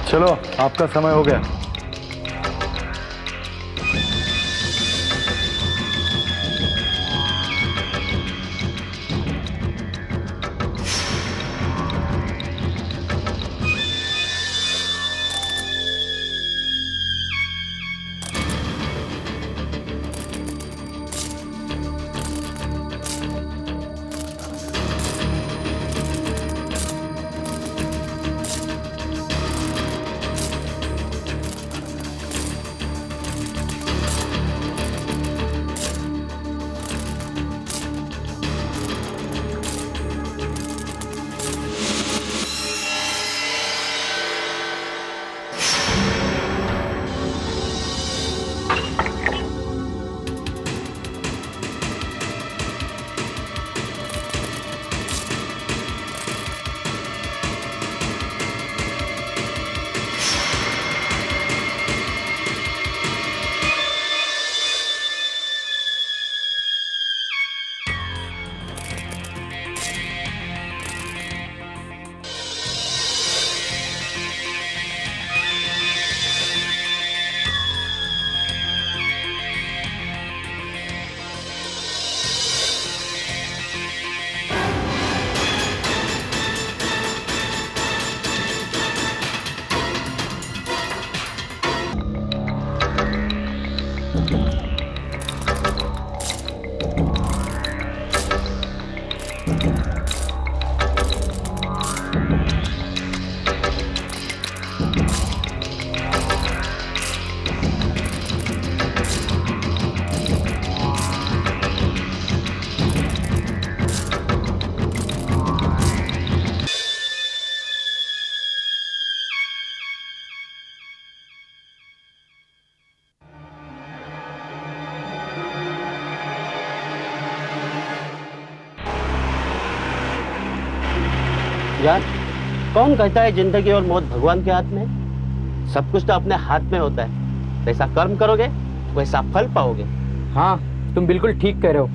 चलो, आपका समय हो गया। यार, कौन कहता है जिंदगी और मौत भगवान के हाथ में है? सब कुछ तो अपने हाथ में होता है। जैसा कर्म करोगे वैसा फल पाओगे। हाँ, तुम बिल्कुल ठीक कह रहे हो।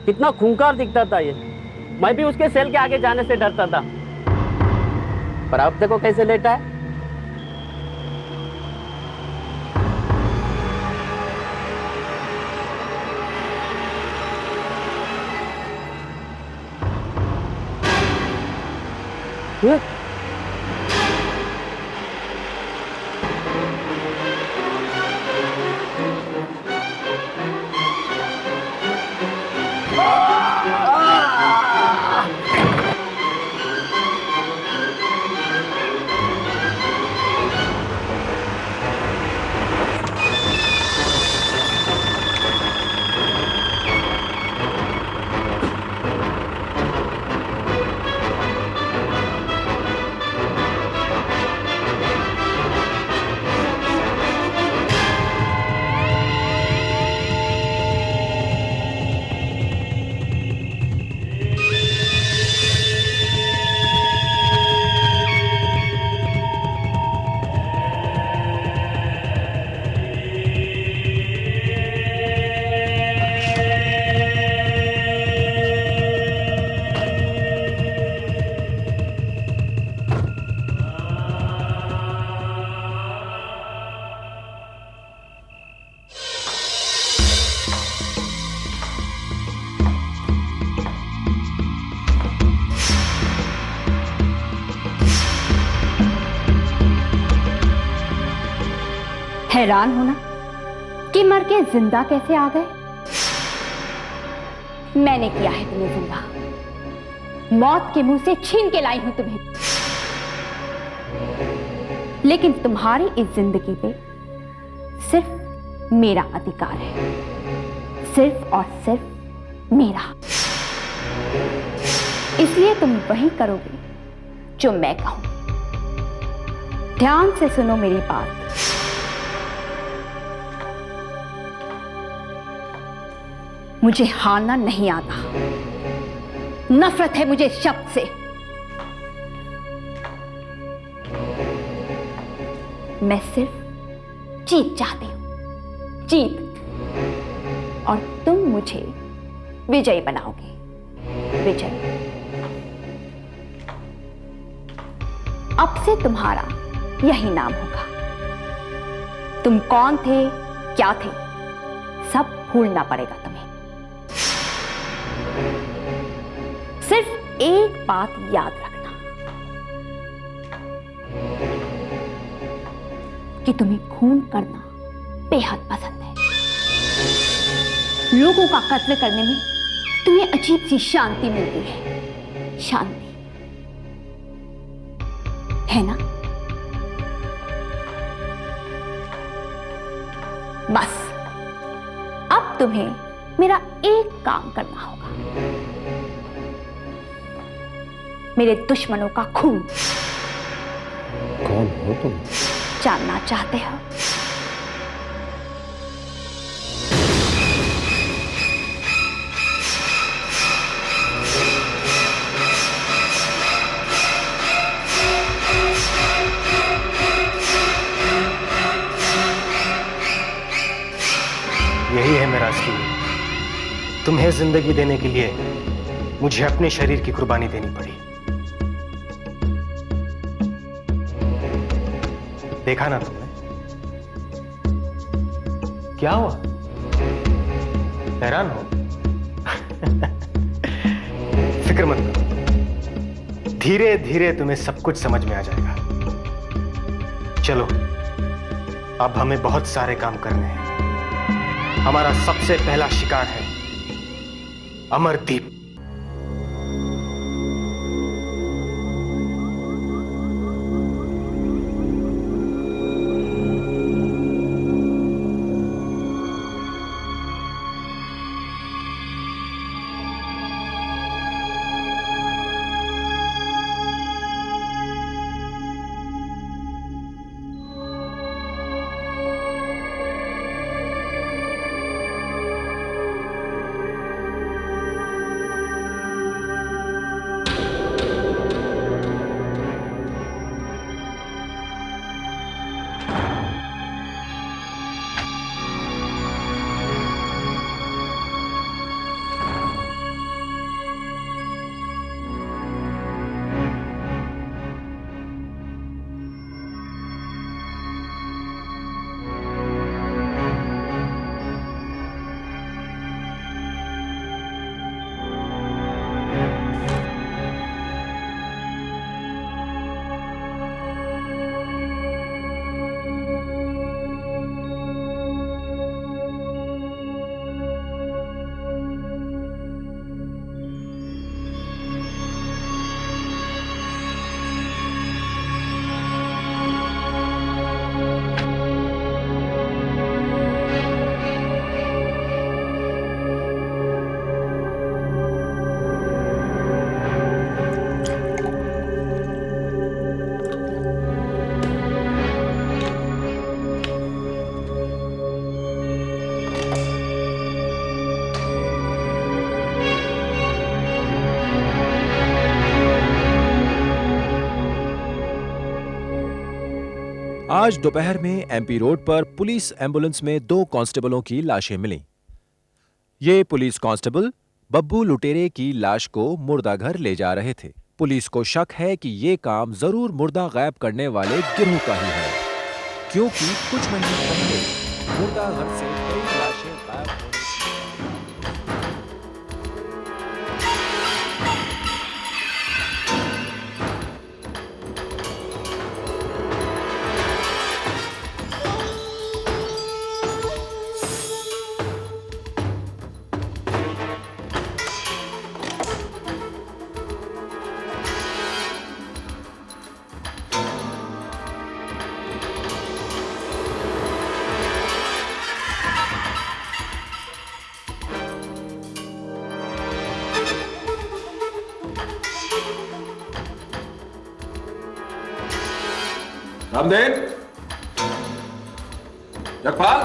कितना खूंखार दिखता था ये। मैं भी उसके सेल के आगे जाने से डरता था, पर अब देखो कैसे लेटा है। हैरान होना कि मर के जिंदा कैसे आ गए। मैंने किया है तुम्हें जिंदा, मौत के मुंह से छीन के लाई हूं तुम्हें। लेकिन तुम्हारी इस जिंदगी पे सिर्फ मेरा अधिकार है, सिर्फ और सिर्फ मेरा। इसलिए तुम वही करोगे जो मैं कहूं। ध्यान से सुनो मेरी बात। मुझे हारना नहीं आता, नफरत है मुझे शब्द से। मैं सिर्फ जीत चाहती हूं, जीत। और तुम मुझे विजय बनाओगे। विजय। अब से तुम्हारा यही नाम होगा। तुम कौन थे, क्या थे, सब भूलना पड़ेगा तुम्हें। सिर्फ एक बात याद रखना कि तुम्हें खून करना बेहद पसंद है। लोगों का कत्ल करने में तुम्हें अजीब सी शांति मिलती है। शांति है ना? बस अब तुम्हें मेरा एक काम करना होगा। मेरे दुश्मनों का खून। कौन हो तुम? जानना चाहते हो? यही है मेरा असली रूप। तुम्हें जिंदगी देने के लिए मुझे अपने शरीर की कुर्बानी देनी पड़ी। देखा ना तुमने? क्या हुआ? हैरान हो? फिक्र मत करो, धीरे धीरे तुम्हें सब कुछ समझ में आ जाएगा। चलो, अब हमें बहुत सारे काम करने हैं। हमारा सबसे पहला शिकार है अमरदीप। आज दोपहर में एमपी रोड पर पुलिस एम्बुलेंस में 2 कांस्टेबलों की लाशें मिलीं। ये पुलिस कांस्टेबल बब्बू लुटेरे की लाश को मुर्दा घर ले जा रहे थे। पुलिस को शक है कि ये काम जरूर मुर्दा गायब करने वाले गिरोह का ही है, क्योंकि कुछ महीने पहले मुर्दा घर से कई लाशें गायब होने रामदेव, जगपाल,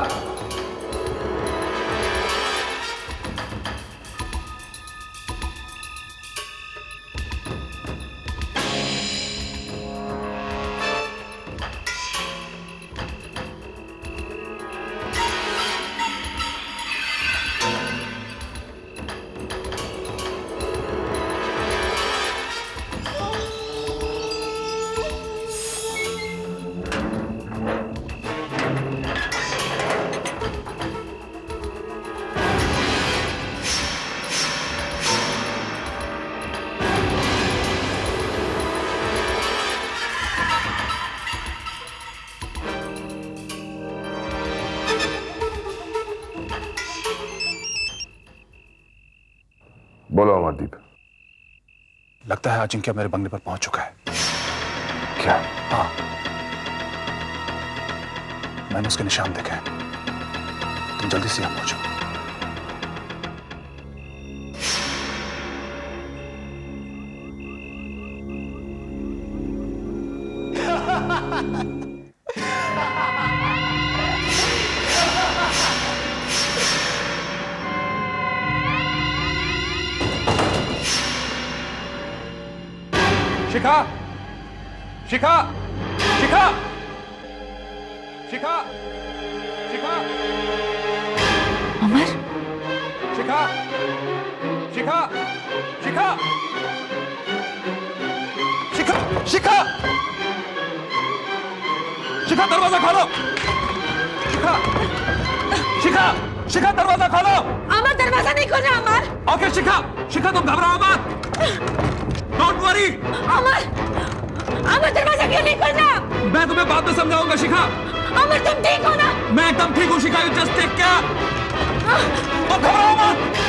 बोलो अमरदीप। लगता है अजिंक्य मेरे बंगले पर पहुंच चुका है। क्या? हाँ, मैंने उसके निशान देखे हैं। तुम जल्दी से यहाँ पहुंचो। शिखा, शिखा, शिखा, शिखा, शिखा, अमर, शिखा, शिखा, शिखा, शिखा, शिखा, शिखा, दरवाजा खोलो। शिखा, शिखा, शिखा, दरवाजा खोलो। अमर, दरवाजा नहीं खोल रहा। अमर, ओके शिखा, शिखा तुम घबराओ मत। Don't worry. अमर, अमर, दरवाजा क्यों नहीं खोल रहा? मैं तुम्हें बाद में समझाऊंगा शिखा। अमर, तुम ठीक हो ना? मैं एकदम ठीक हूँ शिखा, यू जस्ट टेक केयर। तुम घबराओ मत।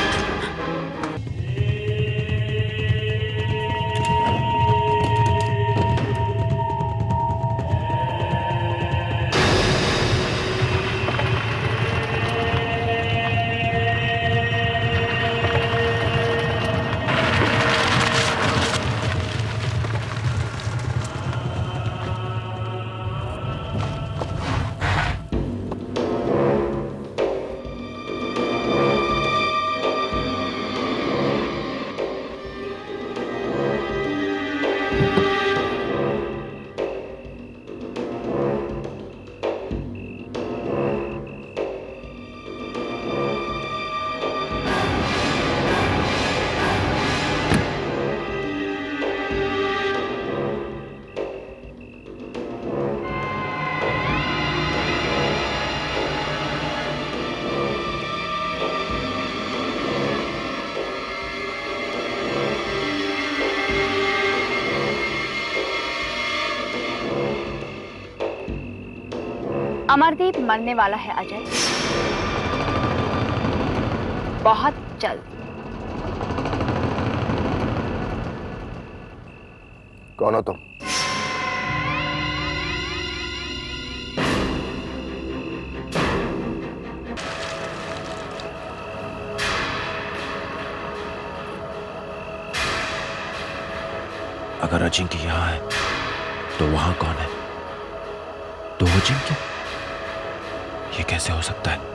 अमरदीप मरने वाला है अजय, बहुत जल्द। कौन हो तुम? अगर अजिंक्य यहाँ है तो वहां कौन है? तो अजिंक्य? ये कैसे हो सकता है?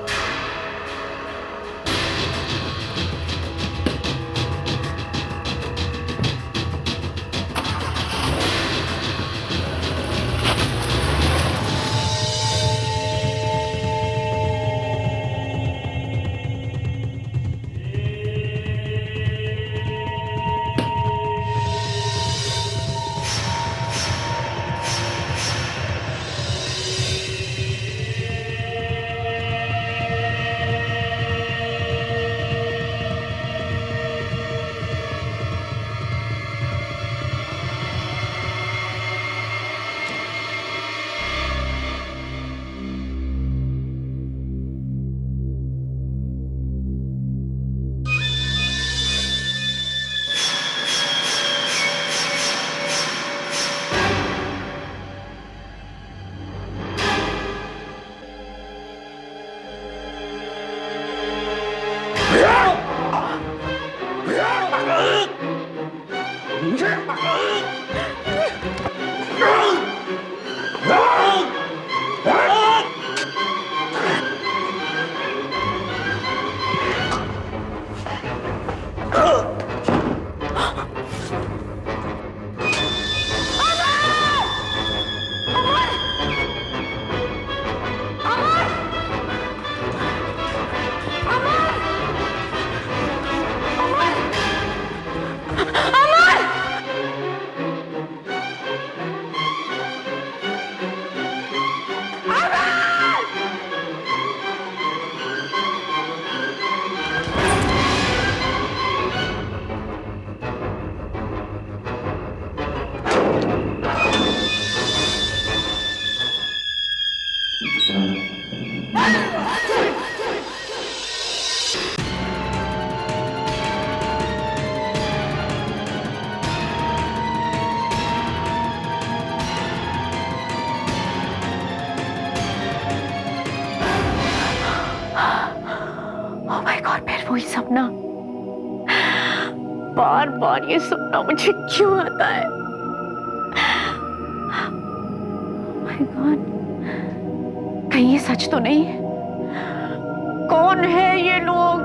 वही सपना, बार बार ये सपना मुझे क्यों आता है? माय गॉड, कहीं ये सच तो नहीं? कौन है ये लोग?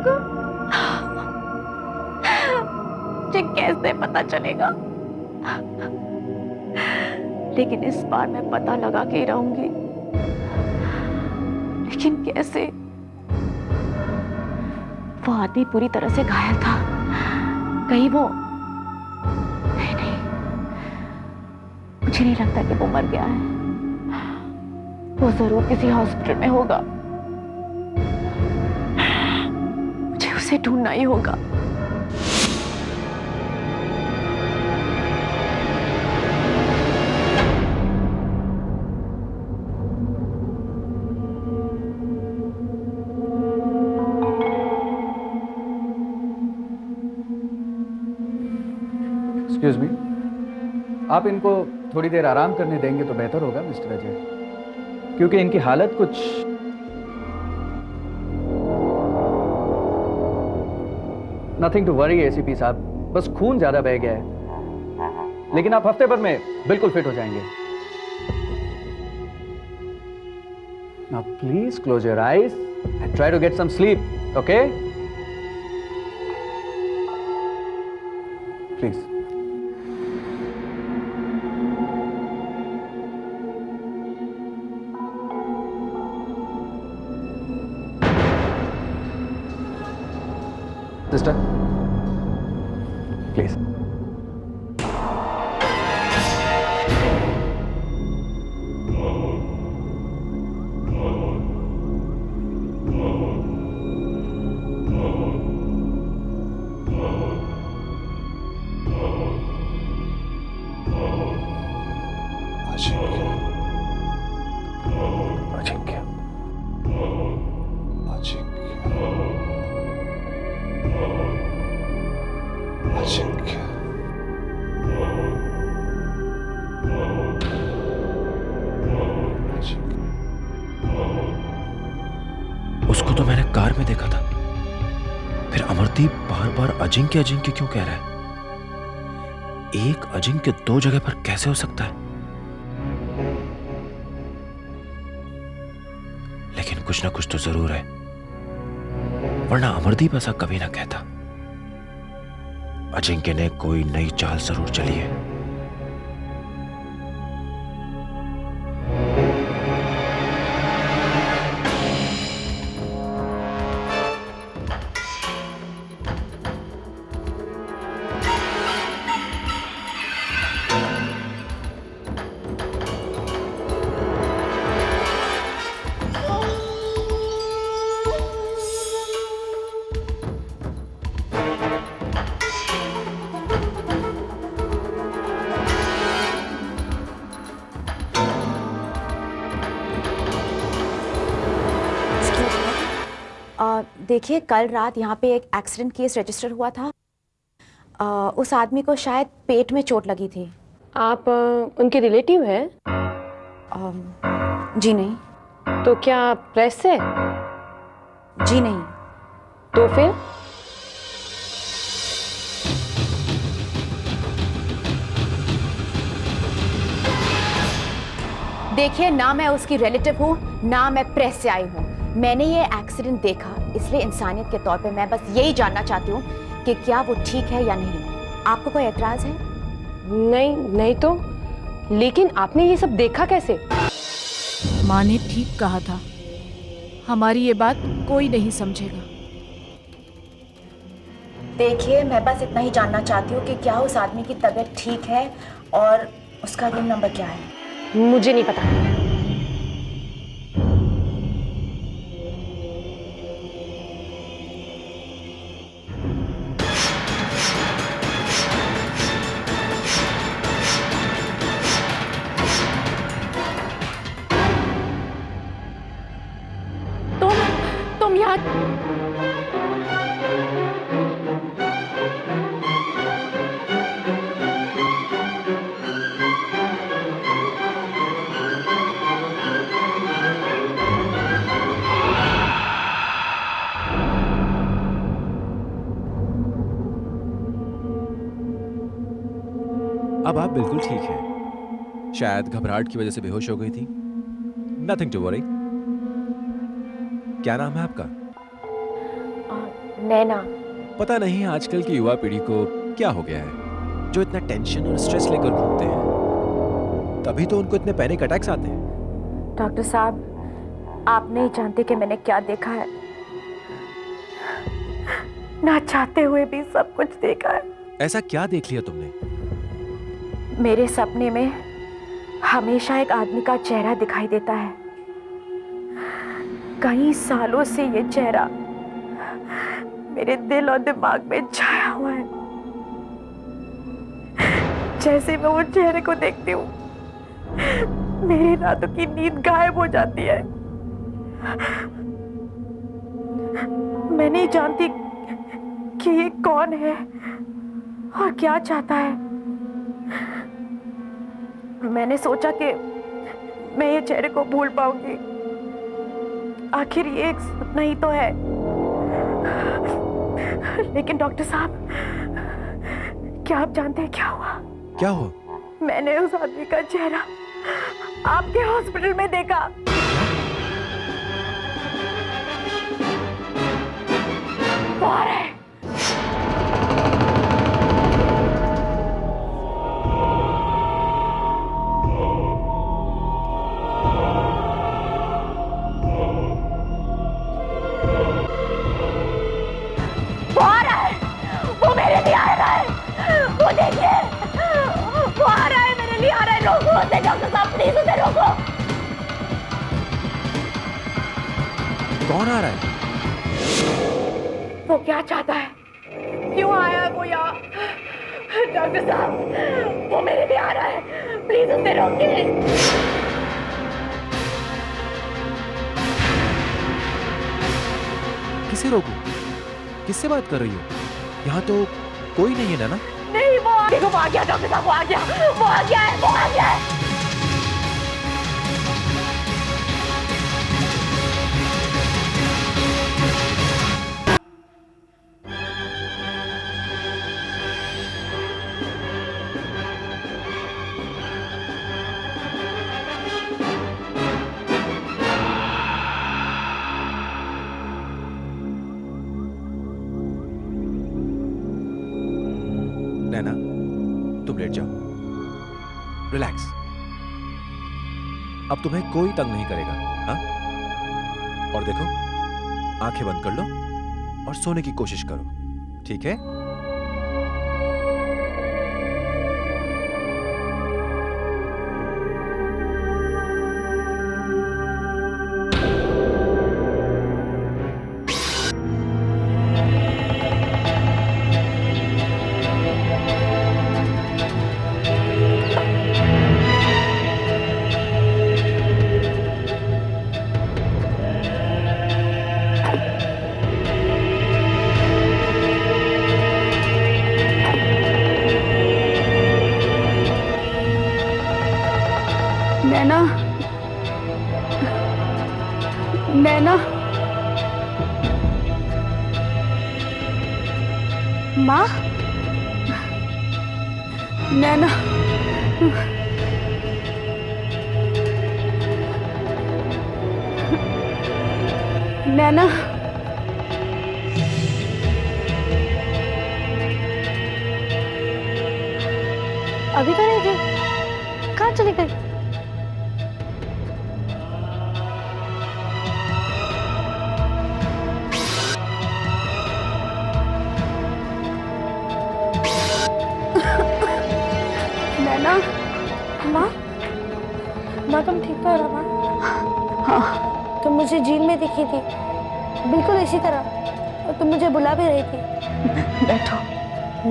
मुझे कैसे पता चलेगा? लेकिन इस बार मैं पता लगा के ही रहूंगी। लेकिन कैसे? वो आदमी पूरी तरह से घायल था। कहीं वो नहीं, नहीं, मुझे नहीं लगता कि वो मर गया है। वो जरूर किसी हॉस्पिटल में होगा। मुझे उसे ढूंढना ही होगा। एक्सक्यूज मी, आप इनको थोड़ी देर आराम करने देंगे तो बेहतर होगा मिस्टर अजय, क्योंकि इनकी हालत कुछ नथिंग टू वरी एसीपी साहब, बस खून ज्यादा बह गया है, लेकिन आप हफ्ते भर में बिल्कुल फिट हो जाएंगे। Now please close your eyes and try to get some sleep, okay? Please. Sister, please. Ajinkya, उसको तो मैंने कार में देखा था, फिर अमरदीप बार बार अजिंक्य अजिंक्य क्यों कह रहा है? एक अजिंक्य दो जगह पर कैसे हो सकता है? लेकिन कुछ ना कुछ तो जरूर है, वरना अमरदीप ऐसा कभी ना कहता। अजिंक्य ने कोई नई चाल जरूर चली है। देखिए, कल रात यहाँ पे एक एक्सीडेंट केस रजिस्टर हुआ था। उस आदमी को शायद पेट में चोट लगी थी। आप उनके रिलेटिव हैं? जी नहीं। तो क्या प्रेस से? जी नहीं। तो फिर? देखिए, ना मैं उसकी रिलेटिव हूँ, ना मैं प्रेस से आई हूँ। मैंने ये एक्सीडेंट देखा, इसलिए इंसानियत के तौर पे मैं बस यही जानना चाहती हूँ कि क्या वो ठीक है या नहीं। आपको कोई एतराज है? नहीं, नहीं तो। लेकिन आपने ये सब देखा कैसे? माँ ने ठीक कहा था, हमारी ये बात कोई नहीं समझेगा। देखिए, मैं बस इतना ही जानना चाहती हूँ कि क्या उस आदमी की तबीयत ठीक है और उसका रूम नंबर क्या है। मुझे नहीं पता। तुम यहाँ अब आप बिल्कुल ठीक हैं। शायद घबराहट की वजह से बेहोश हो गई थी। Nothing to worry. क्या नाम है आपका? नैना। पता नहीं आजकल की युवा पीढ़ी को क्या हो गया है जो इतना टेंशन और स्ट्रेस लेकर घूमते हैं। तभी तो उनको इतने पैनिक अटैक्स आते हैं। डॉक्टर साहब, आप नहीं जानते कि मैंने क्या देखा है। ना चाहते हुए भी सब कुछ देखा है। ऐसा क्या देख लिया तुमने? मेरे सपने में हमेशा एक आदमी का चेहरा दिखाई देता है। कई सालों से ये चेहरा मेरे दिल और दिमाग में छाया हुआ है। जैसे मैं वो चेहरे को देखती हूँ, मेरी रातों की नींद गायब हो जाती है। मैं नहीं जानती कि ये कौन है और क्या चाहता है। मैंने सोचा कि मैं ये चेहरे को भूल पाऊंगी। आखिर ये एक सपना ही तो है। लेकिन डॉक्टर साहब, क्या आप जानते हैं क्या हुआ? क्या हुआ? मैंने उस आदमी का चेहरा आपके हॉस्पिटल में देखा। वो आ रहा है। वो आ रहा है। वो मेरे लिए आ रहा है। वो देखिए, वो आ रहा है, मेरे लिए आ रहा है। रोको उसे डॉक्टर साहब, प्लीज उसे रोको। कौन आ रहा है? वो क्या चाहता है? क्यों आया है वो यहाँ? डॉक्टर साहब, वो मेरे लिए आ रहा है, प्लीज उसे रोकिए। किसे रोकूं? किससे बात कर रही हो? यहाँ तो कोई नहीं है ना? नहीं, वो आ गया डॉक्टर साहब, वो आ गया, वो आ गया है, वो आ गया है। नैना, तुम लेट जाओ। रिलैक्स। अब तुम्हें कोई तंग नहीं करेगा, हाँ? और देखो, आंखें बंद कर लो और सोने की कोशिश करो, ठीक है? नैना, नैना, माँ, नैना, नैना, अभी तो नहीं थी, कहाँ चली गई? नैना, माँ, माँ तुम ठीक तो हो रहा माँ? हाँ। तुम मुझे झील में दिखी थी, बिल्कुल इसी तरह, और तुम मुझे बुला भी रही थी। बैठो।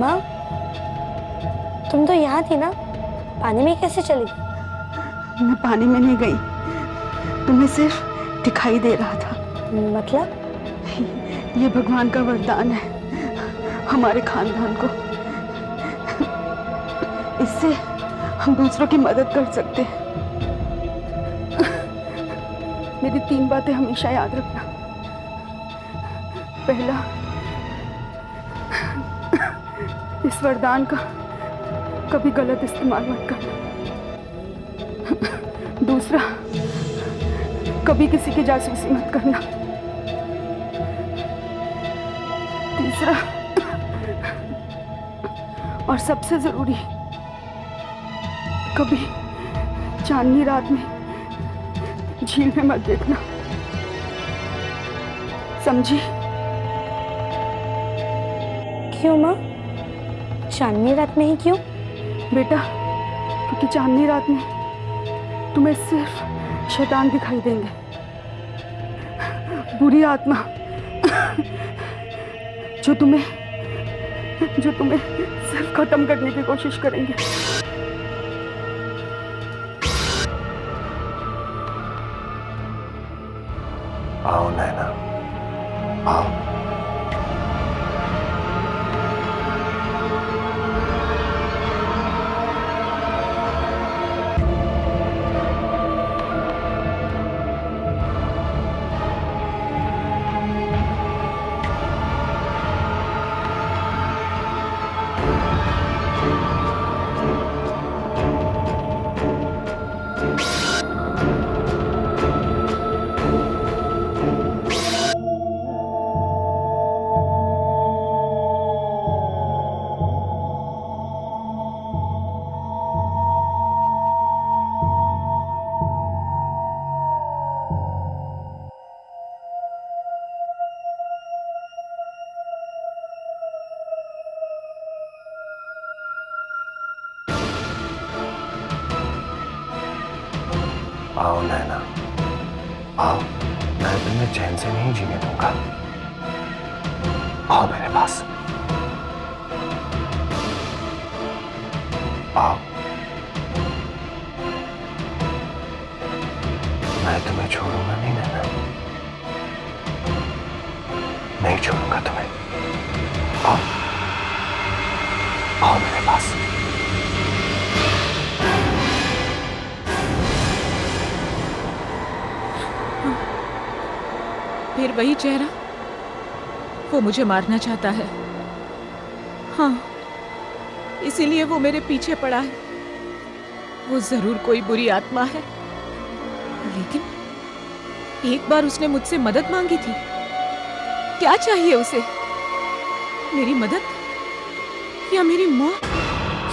माँ, तुम तो यहाँ थी ना, पानी में कैसे चली गई? मैं पानी में नहीं गई, तुम्हें सिर्फ दिखाई दे रहा था। मतलब? ये भगवान का वरदान है हमारे खानदान को। इससे हम दूसरों की मदद कर सकते हैं। मेरी 3 बातें हमेशा याद रखना। पहला, इस वरदान का कभी गलत इस्तेमाल मत करना। दूसरा, कभी किसी की जासूसी मत करना। तीसरा और सबसे जरूरी, कभी चांदनी रात में झील में मत देखना, समझी? क्यों माँ? चांदनी रात में ही क्यों? बेटा, क्योंकि चांदनी रात में तुम्हें सिर्फ शैतान दिखाई देंगे, बुरी आत्मा जो तुम्हें सिर्फ खत्म करने की कोशिश करेंगे। आओ नैना, आओ। आओ नैना, आओ। मैं तुम्हें चैन से नहीं जीने दूंगा। आओ मेरे पास, आओ। मैं तुम्हें छोड़ूंगा नहीं नैना, नहीं छोड़ूंगा तुम्हें। आओ, आओ मेरे पास। फिर वही चेहरा, वो मुझे मारना चाहता है। हाँ, इसीलिए वो मेरे पीछे पड़ा है। वो जरूर कोई बुरी आत्मा है, लेकिन एक बार उसने मुझसे मदद मांगी थी। क्या चाहिए उसे? मेरी मदद या मेरी मौत?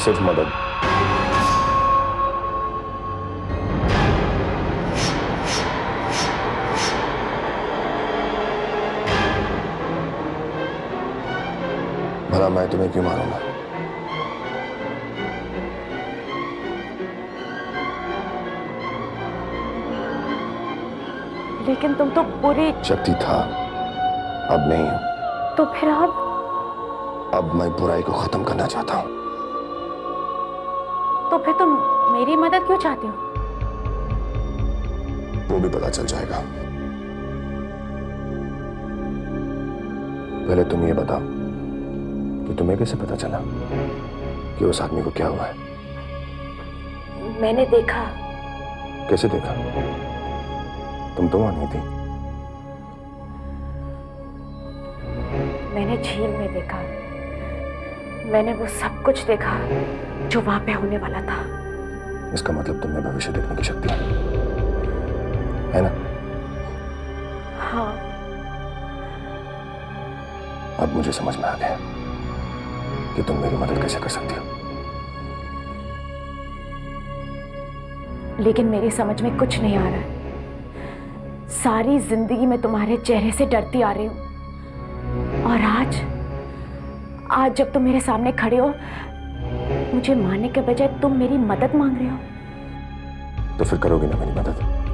सिर्फ मदद। भला मैं तुम्हें क्यों मारूंगा? लेकिन तुम तो पूरी शक्ति था, अब नहीं हूं। तो फिर अब मैं बुराई को खत्म करना चाहता हूं। तो फिर तुम मेरी मदद क्यों चाहते हो? वो भी पता चल जाएगा। पहले तुम ये बताओ कि तुम्हें कैसे पता चला कि उस आदमी को क्या हुआ है? मैंने देखा। कैसे देखा? तुम तो वहां नहीं थी। मैंने झील में देखा। मैंने वो सब कुछ देखा जो वहां पे होने वाला था। इसका मतलब तुमने भविष्य देखने की शक्ति है ना? हाँ। अब मुझे समझ में आ गया कि तुम मेरी मदद कैसे कर सकती हो। लेकिन मेरी समझ में कुछ नहीं आ रहा है। सारी जिंदगी मैं तुम्हारे चेहरे से डरती आ रही हूं, और आज जब तुम मेरे सामने खड़े हो, मुझे मारने के बजाय तुम मेरी मदद मांग रहे हो। तो फिर करोगी ना मेरी मदद?